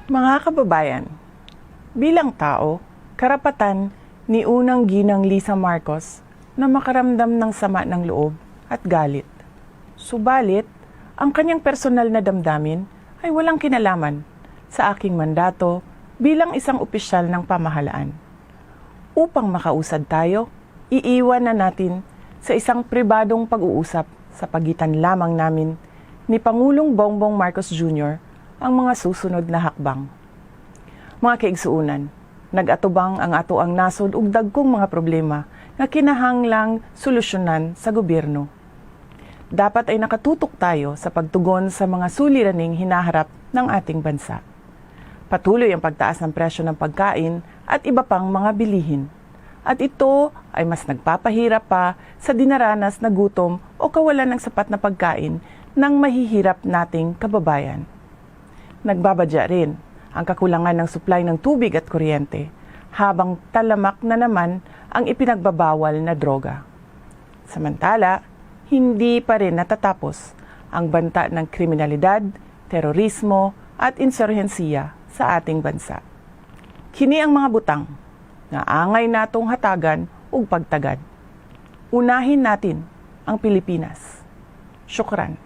Mga kababayan, bilang tao, karapatan ni unang ginang Lisa Marcos na makaramdam ng sama ng loob at galit. Subalit, ang kanyang personal na damdamin ay walang kinalaman sa aking mandato bilang isang opisyal ng pamahalaan. Upang makausad tayo, iiwan na natin sa isang pribadong pag-uusap sa pagitan lamang namin ni Pangulong Bongbong Marcos Jr. ang mga susunod na hakbang. Mga kaigsuunan, nag-atubang ang ato ang nasod ug dagkong mga problema nga kinahanglang solusyonan sa gobyerno. Dapat ay nakatutok tayo sa pagtugon sa mga suliraning hinaharap ng ating bansa. Patuloy ang pagtaas ng presyo ng pagkain at iba pang mga bilihin. At ito ay mas nagpapahirap pa sa dinaranas na gutom o kawalan ng sapat na pagkain ng mahihirap nating kababayan. Nagbabadya rin ang kakulangan ng supply ng tubig at kuryente, habang talamak na naman ang ipinagbabawal na droga. Samantala, hindi pa rin natatapos ang banta ng kriminalidad, terorismo at insurhensiya sa ating bansa. Kini ang mga butang na angay natong hatagan ug pagtagad. Unahin natin ang Pilipinas. Syukran.